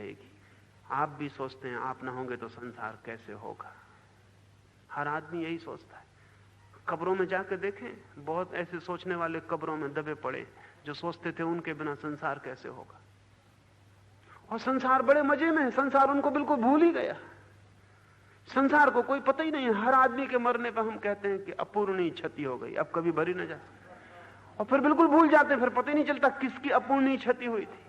रहेगी। आप भी सोचते हैं आप ना होंगे तो संसार कैसे होगा। हर आदमी यही सोचता है। कब्रों में जाकर देखें, बहुत ऐसे सोचने वाले कब्रों में दबे पड़े जो सोचते थे उनके बिना संसार कैसे होगा। और संसार बड़े मजे में है, संसार उनको बिल्कुल भूल ही गया। संसार को कोई पता ही नहीं है। हर आदमी के मरने पर हम कहते हैं कि अपूर्णीय क्षति हो गई, अब कभी भरी ना जा सकती। और फिर बिल्कुल भूल जाते हैं, फिर पता ही नहीं चलता किसकी अपूर्णीय क्षति हुई थी।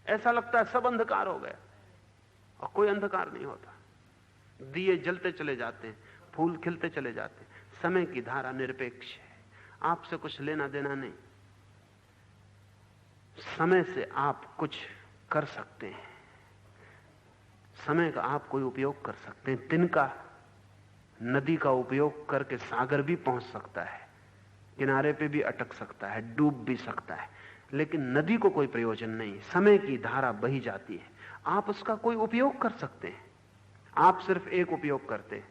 ऐसा लगता है सब अंधकार हो गया, और कोई अंधकार नहीं होता। दिए जलते चले जाते हैं, फूल खिलते चले जाते हैं। समय की धारा निरपेक्ष है, आपसे कुछ लेना देना नहीं। समय से आप कुछ कर सकते हैं, समय का आप कोई उपयोग कर सकते हैं। तिनका नदी का उपयोग करके सागर भी पहुंच सकता है, किनारे पे भी अटक सकता है, डूब भी सकता है, लेकिन नदी को कोई प्रयोजन नहीं। समय की धारा बही जाती है, आप उसका कोई उपयोग कर सकते हैं। आप सिर्फ एक उपयोग करते हैं,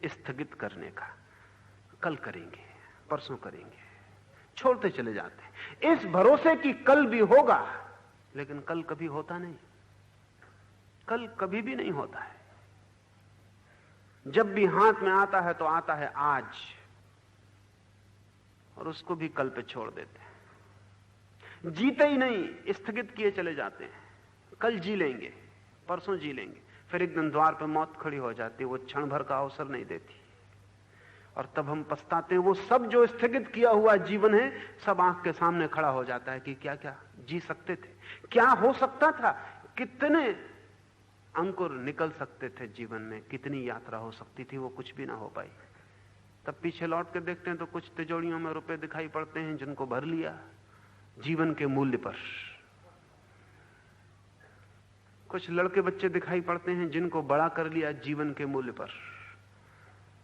स्थगित करने का। कल करेंगे, परसों करेंगे, छोड़ते चले जाते हैं इस भरोसे कि कल भी होगा। लेकिन कल कभी होता नहीं, कल कभी भी नहीं होता है। जब भी हाथ में आता है तो आता है आज, और उसको भी कल पे छोड़ देते हैं। जीते ही नहीं, स्थगित किए चले जाते हैं। कल जी लेंगे, परसों जी लेंगे, फिर एक दिन द्वार पर मौत खड़ी हो जाती है, वो क्षण भर का अवसर नहीं देती, और तब हम पछताते हैं। वो सब जो स्थगित किया हुआ जीवन है सब आंख के सामने खड़ा हो जाता है कि क्या क्या जी सकते थे, क्या हो सकता था, कितने अंकुर निकल सकते थे जीवन में, कितनी यात्रा हो सकती थी, वो कुछ भी ना हो पाई। तब पीछे लौट के देखते हैं तो कुछ तिजोरियों में रुपए दिखाई पड़ते हैं जिनको भर लिया जीवन के मूल्य पर। कुछ लड़के बच्चे दिखाई पड़ते हैं जिनको बड़ा कर लिया जीवन के मूल्य पर।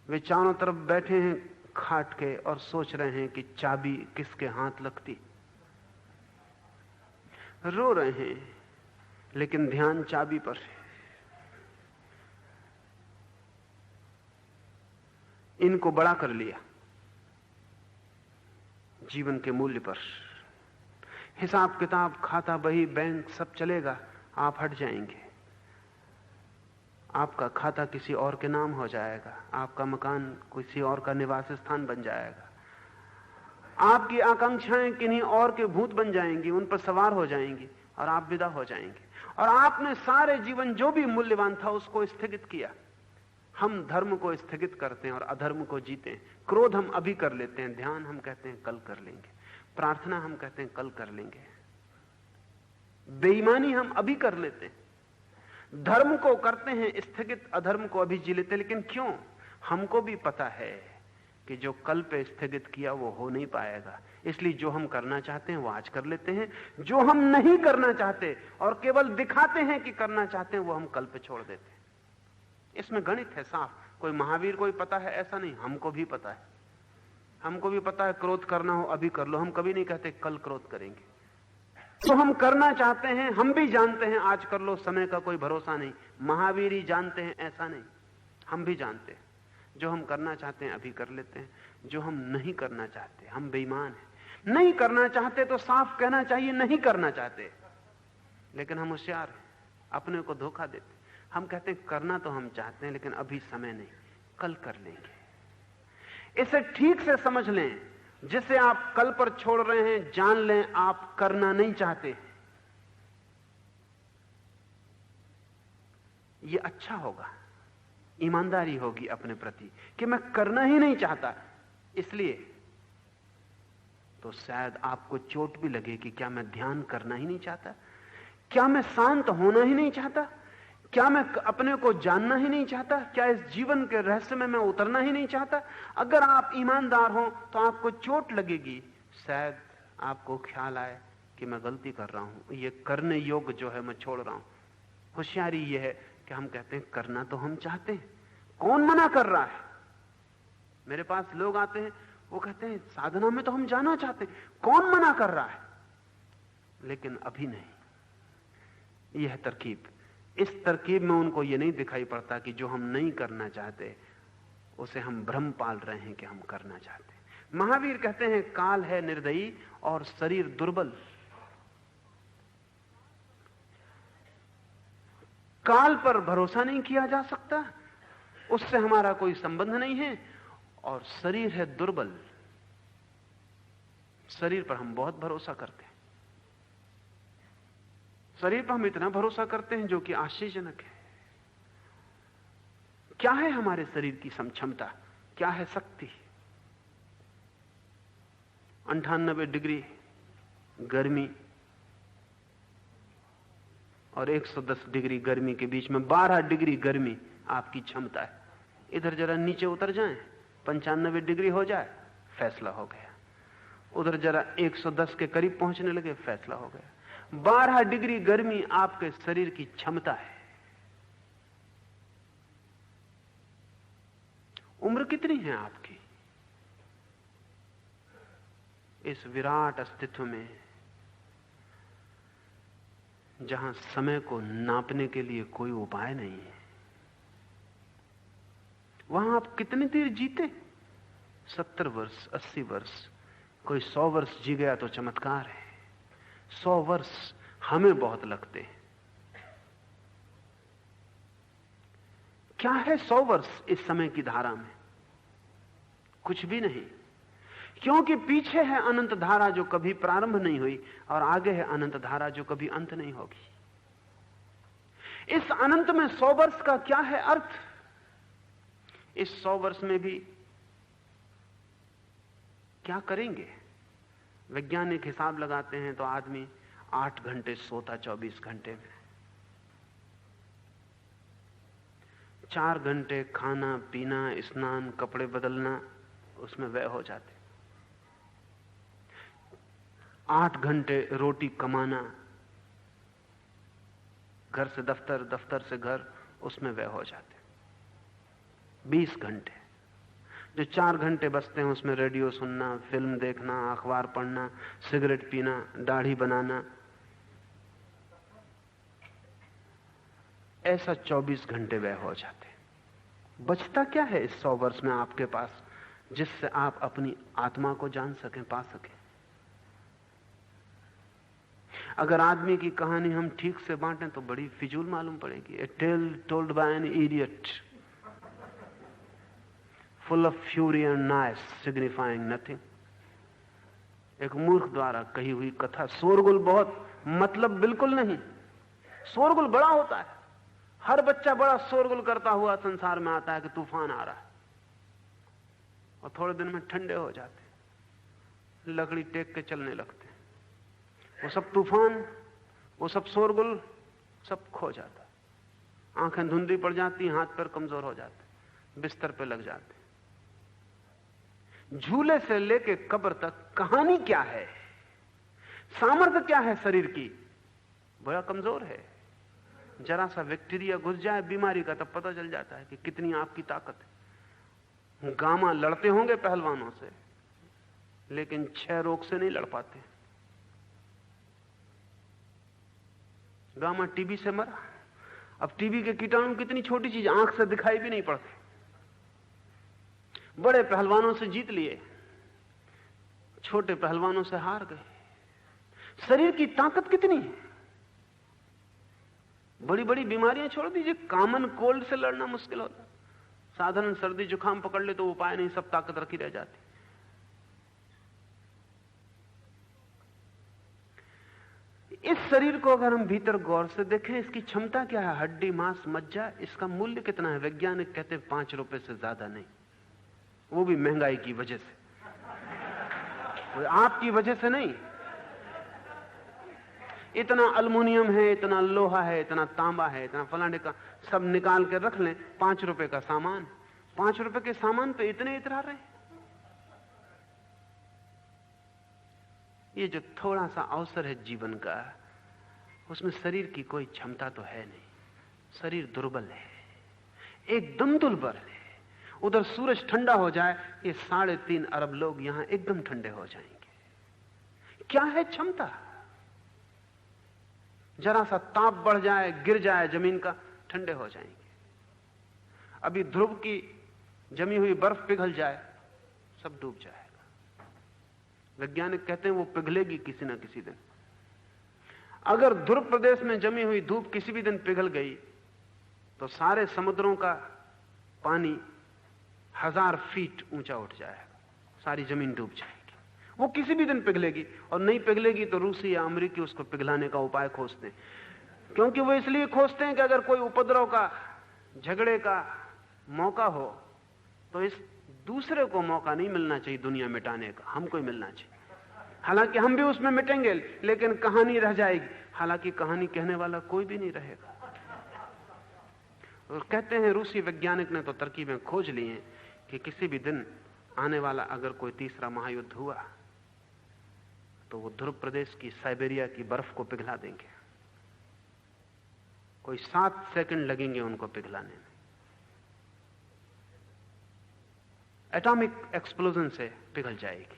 वे चारों तरफ बैठे हैं खाट के और सोच रहे हैं कि चाबी किसके हाथ लगती। रो रहे हैं लेकिन ध्यान चाबी पर है। इनको बड़ा कर लिया जीवन के मूल्य पर। हिसाब किताब, खाता, बही, बैंक सब चलेगा, आप हट जाएंगे। आपका खाता किसी और के नाम हो जाएगा, आपका मकान किसी और का निवास स्थान बन जाएगा, आपकी आकांक्षाएं किन्हीं और के भूत बन जाएंगी, उन पर सवार हो जाएंगी और आप विदा हो जाएंगे। और आपने सारे जीवन जो भी मूल्यवान था उसको स्थगित किया। हम धर्म को स्थगित करते हैं और अधर्म को जीते हैं। क्रोध हम अभी कर लेते हैं, ध्यान हम कहते हैं कल कर लेंगे, प्रार्थना हम कहते हैं कल कर लेंगे, बेईमानी हम अभी कर लेते हैं। धर्म को करते हैं स्थगित, अधर्म को अभी जी लेते हैं। लेकिन क्यों? हमको भी पता है कि जो कल पे स्थगित किया वो हो नहीं पाएगा, इसलिए जो हम करना चाहते हैं वो आज कर लेते हैं। जो हम नहीं करना चाहते और केवल दिखाते हैं कि करना चाहते हैं वो हम कल पे छोड़ देते हैं। इसमें गणित है साफ। कोई महावीर को ही पता है ऐसा नहीं, हमको भी पता है। हमको भी पता है क्रोध करना हो अभी कर लो, हम कभी नहीं कहते कल क्रोध करेंगे। तो हम करना चाहते हैं, हम भी जानते हैं आज कर लो, समय का कोई भरोसा नहीं। महावीर ही जानते हैं ऐसा नहीं, हम भी जानते हैं। जो हम करना चाहते हैं अभी कर लेते हैं, जो हम नहीं करना चाहते हम बेईमान हैं। नहीं करना चाहते तो साफ कहना चाहिए नहीं करना चाहते, लेकिन हम होशियार हैं, अपने को धोखा देते। हम कहते हैं करना तो हम चाहते हैं लेकिन अभी समय नहीं, कल कर लेंगे। इसे ठीक से समझ लें, जिसे आप कल पर छोड़ रहे हैं जान लें आप करना नहीं चाहते। ये अच्छा होगा, ईमानदारी होगी अपने प्रति कि मैं करना ही नहीं चाहता। इसलिए तो शायद आपको चोट भी लगे कि क्या मैं ध्यान करना ही नहीं चाहता, क्या मैं शांत होना ही नहीं चाहता, क्या मैं अपने को जानना ही नहीं चाहता, क्या इस जीवन के रहस्य में मैं उतरना ही नहीं चाहता। अगर आप ईमानदार हो तो आपको चोट लगेगी, शायद आपको ख्याल आए कि मैं गलती कर रहा हूं, ये करने योग्य जो है मैं छोड़ रहा हूं। होशियारी ये है कि हम कहते हैं करना तो हम चाहते हैं, कौन मना कर रहा है। मेरे पास लोग आते हैं वो कहते हैं साधना में तो हम जाना चाहते हैं, कौन मना कर रहा है, लेकिन अभी नहीं। यह तरकीब, इस तरकीब में उनको यह नहीं दिखाई पड़ता कि जो हम नहीं करना चाहते उसे हम भ्रम पाल रहे हैं कि हम करना चाहते हैं। महावीर कहते हैं काल है निर्दयी और शरीर दुर्बल। काल पर भरोसा नहीं किया जा सकता, उससे हमारा कोई संबंध नहीं है, और शरीर है दुर्बल, शरीर पर हम बहुत भरोसा करते हैं। शरीर पर हम इतना भरोसा करते हैं जो कि आश्चर्यजनक है। क्या है हमारे शरीर की क्षमता, क्या है शक्ति? 98 डिग्री गर्मी और 110 डिग्री गर्मी के बीच में 12 डिग्री गर्मी आपकी क्षमता है। इधर जरा नीचे उतर जाएं, 95 डिग्री हो जाए, फैसला हो गया। उधर जरा 110 के करीब पहुंचने लगे, फैसला हो गया। 12 डिग्री गर्मी आपके शरीर की क्षमता है। उम्र कितनी है आपकी? इस विराट अस्तित्व में, जहां समय को नापने के लिए कोई उपाय नहीं है, वहां आप कितनी देर जीते? 70 वर्ष, 80 वर्ष, कोई 100 वर्ष जी गया तो चमत्कार है। 100 वर्ष हमें बहुत लगते हैं। क्या है 100 वर्ष इस समय की धारा में? कुछ भी नहीं, क्योंकि पीछे है अनंत धारा जो कभी प्रारंभ नहीं हुई, और आगे है अनंत धारा जो कभी अंत नहीं होगी। इस अनंत में 100 वर्ष का क्या है अर्थ? इस 100 वर्ष में भी क्या करेंगे? वैज्ञानिक हिसाब लगाते हैं तो आदमी 8 घंटे सोता 24 घंटे में, 4 घंटे खाना पीना, स्नान, कपड़े बदलना, उसमें व्यय हो जाते। 8 घंटे रोटी कमाना, घर से दफ्तर, दफ्तर से घर, उसमें व्यय हो जाते। 20 घंटे जो 4 घंटे बचते हैं उसमें रेडियो सुनना, फिल्म देखना, अखबार पढ़ना, सिगरेट पीना, दाढ़ी बनाना, ऐसा 24 घंटे व्यय हो जाते। बचता क्या है इस 100 वर्ष में आपके पास, जिससे आप अपनी आत्मा को जान सकें, पा सकें? अगर आदमी की कहानी हम ठीक से बांटें तो बड़ी फिजूल मालूम पड़ेगी। A tale told by an idiot full of fury and noise signifying nothing। एक मूर्ख द्वारा कही हुई कथा, शोरगुल बहुत, मतलब बिल्कुल नहीं। शोरगुल बड़ा होता है, हर बच्चा बड़ा शोरगुल करता हुआ संसार में आता है कि तूफान आ रहा है, और थोड़े दिन में ठंडे हो जाते, लकड़ी टेक के चलने लगते। वो सब तूफान, वो सब शोरगुल, सब खो जाता। आंखें धुंधली पड़ जाती, हाथ पैर कमजोर हो जाते, बिस्तर पे लग जाते। झूले से लेके कब्र तक कहानी क्या है? सामर्थ्य क्या है शरीर की? बड़ा कमजोर है। जरा सा बैक्टीरिया घुस जाए बीमारी का, तब पता चल जाता है कि कितनी आपकी ताकत है। गामा लड़ते होंगे पहलवानों से, लेकिन 6 रोग से नहीं लड़ पाते। गामा टीबी से मरा। अब टीबी के कीटाणु कितनी छोटी चीज, आंख से दिखाई भी नहीं पड़ते। बड़े पहलवानों से जीत लिए, छोटे पहलवानों से हार गए। शरीर की ताकत कितनी है? बड़ी बड़ी बीमारियां छोड़ दीजिए, कॉमन कोल्ड से लड़ना मुश्किल होता। साधारण सर्दी जुकाम पकड़ ले तो उपाय नहीं, सब ताकत रखी रह जाती। इस शरीर को अगर हम भीतर गौर से देखें, इसकी क्षमता क्या है? हड्डी, मांस, मज्जा, इसका मूल्य कितना है? वैज्ञानिक कहते हैं 5 रुपए से ज्यादा नहीं, वो भी महंगाई की वजह से, आपकी वजह से नहीं। इतना अल्युमिनियम है, इतना लोहा है, इतना तांबा है, इतना फलाने का, सब निकाल के रख लें, 5 रुपए का सामान। 5 रुपए के सामान पे इतने इतरा रहे। ये जो थोड़ा सा अवसर है जीवन का, उसमें शरीर की कोई क्षमता तो है नहीं। शरीर दुर्बल है, एकदम दुर्बल है। उधर सूरज ठंडा हो जाए, ये 3.5 अरब लोग यहां एकदम ठंडे हो जाएंगे। क्या है क्षमता? जरा सा ताप बढ़ जाए, गिर जाए जमीन का, ठंडे हो जाएंगे। अभी ध्रुव की जमी हुई बर्फ पिघल जाए, सब डूब जाएगा। वैज्ञानिक कहते हैं वो पिघलेगी किसी ना किसी दिन। अगर ध्रुव प्रदेश में जमी हुई धूप किसी भी दिन पिघल गई तो सारे समुद्रों का पानी 1000 फीट ऊंचा उठ जाएगा, सारी जमीन डूब जाएगी। वो किसी भी दिन पिघलेगी, और नहीं पिघलेगी तो रूसी या अमेरिकी उसको पिघलाने का उपाय खोजते हैं, क्योंकि वो इसलिए खोजते हैं कि अगर कोई उपद्रव का, झगड़े का मौका हो तो इस दूसरे को मौका नहीं मिलना चाहिए दुनिया मिटाने का, हमको ही मिलना चाहिए। हालांकि हम भी उसमें मिटेंगे, लेकिन कहानी रह जाएगी। हालांकि कहानी कहने वाला कोई भी नहीं रहेगा। और कहते हैं रूसी वैज्ञानिक ने तो तरकीबें खोज ली हैं कि किसी भी दिन आने वाला अगर कोई तीसरा महायुद्ध हुआ तो वो ध्रुव प्रदेश की, साइबेरिया की बर्फ को पिघला देंगे। कोई 7 सेकंड लगेंगे उनको पिघलाने में। एटॉमिक एक्सप्लोजन से पिघल जाएगी,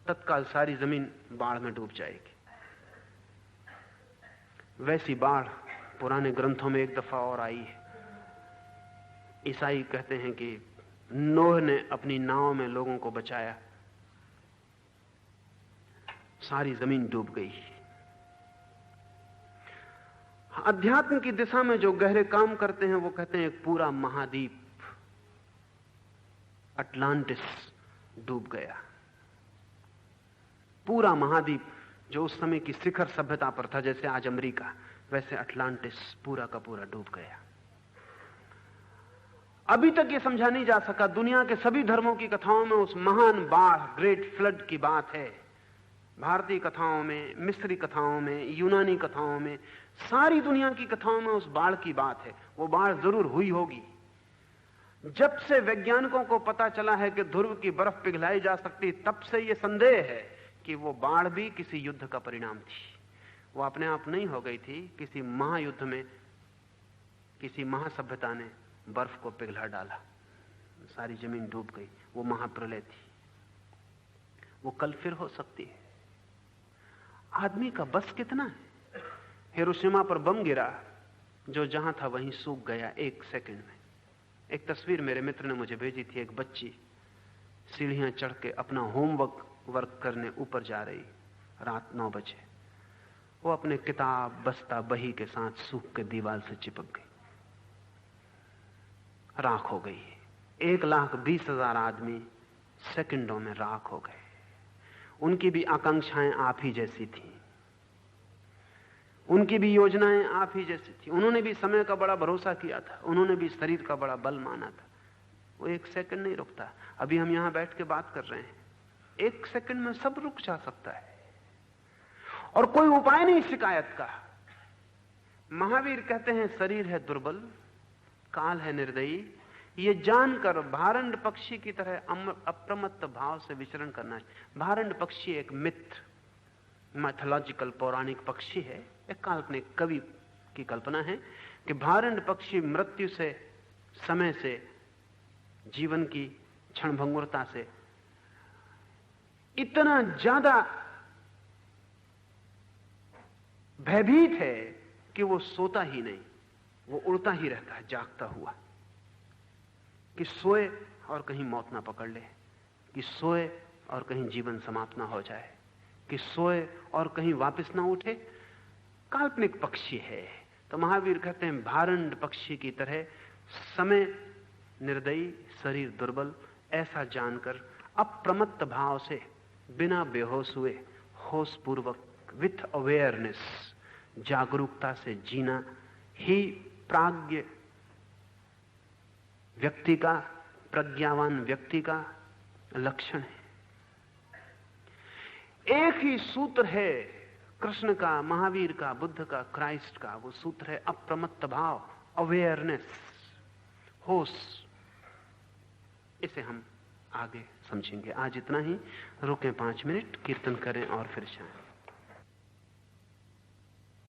तत्काल सारी जमीन बाढ़ में डूब जाएगी। वैसी बाढ़ पुराने ग्रंथों में एक दफा और आई है। ईसाई कहते हैं कि नूह ने अपनी नाव में लोगों को बचाया, सारी जमीन डूब गई। अध्यात्म की दिशा में जो गहरे काम करते हैं वो कहते हैं एक पूरा महाद्वीप अटलांटिस डूब गया। पूरा महाद्वीप जो उस समय की शिखर सभ्यता पर था, जैसे आज अमेरिका, वैसे अटलांटिस पूरा का पूरा डूब गया। अभी तक ये समझा नहीं जा सका। दुनिया के सभी धर्मों की कथाओं में उस महान बाढ़, ग्रेट फ्लड की बात है। भारतीय कथाओं में, मिस्री कथाओं में, यूनानी कथाओं में, सारी दुनिया की कथाओं में उस बाढ़ की बात है। वो बाढ़ जरूर हुई होगी। जब से वैज्ञानिकों को पता चला है कि ध्रुव की बर्फ पिघलाई जा सकती, तब से यह संदेह है कि वो बाढ़ भी किसी युद्ध का परिणाम थी। वो अपने आप नहीं हो गई थी, किसी महायुद्ध में किसी महासभ्यता ने बर्फ को पिघला डाला, सारी जमीन डूब गई। वो महाप्रलय थी। वो कल फिर हो सकती है। आदमी का बस कितना है? हिरोशिमा पर बम गिरा, जो जहां था वहीं सूख गया 1 सेकंड में। एक तस्वीर मेरे मित्र ने मुझे भेजी थी। एक बच्ची सीढ़ियां चढ़ के अपना होमवर्क करने ऊपर जा रही, रात 9 बजे। वो अपने किताब, बस्ता, बही के साथ सूख के दीवार से चिपक गई, राख हो गई। 1,20,000 आदमी सेकंडों में राख हो गए। उनकी भी आकांक्षाएं आप ही जैसी थी, उनकी भी योजनाएं आप ही जैसी थी। उन्होंने भी समय का बड़ा भरोसा किया था, उन्होंने भी शरीर का बड़ा बल माना था। वो 1 सेकंड नहीं रुकता। अभी हम यहां बैठ के बात कर रहे हैं, 1 सेकंड में सब रुक जा सकता है, और कोई उपाय नहीं शिकायत का। महावीर कहते हैं शरीर है दुर्बल, काल है निर्दयी। ये जानकर भारंड पक्षी की तरह अप्रमत्त भाव से विचरण करना है। भारंड पक्षी एक मिथ, मैथोलॉजिकल, पौराणिक पक्षी है। एक काल्पनिक कवि की कल्पना है कि भारंड पक्षी मृत्यु से, समय से, जीवन की क्षणभंगुरता से इतना ज्यादा भयभीत है कि वो सोता ही नहीं, वो उड़ता ही रहता है जागता हुआ, कि सोए और कहीं मौत ना पकड़ ले, कि सोए और कहीं जीवन समाप्त ना हो जाए, कि सोए और कहीं वापस ना उठे। काल्पनिक पक्षी है। तो महावीर कहते हैं भारंड पक्षी की तरह समय निर्दयी, शरीर दुर्बल, ऐसा जानकर अप्रमत्त भाव से, बिना बेहोश हुए, होश पूर्वक, विथ अवेयरनेस, जागरूकता से जीना ही प्राज्ञ व्यक्ति का, प्रज्ञावान व्यक्ति का लक्षण है। एक ही सूत्र है कृष्ण का, महावीर का, बुद्ध का, क्राइस्ट का। वो सूत्र है अप्रमत्त भाव, अवेयरनेस, होश। इसे हम आगे समझेंगे। आज इतना ही। रुकें 5 मिनट, कीर्तन करें और फिर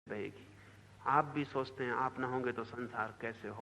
रहेगी। आप भी सोचते हैं आप ना होंगे तो संसार कैसे हो।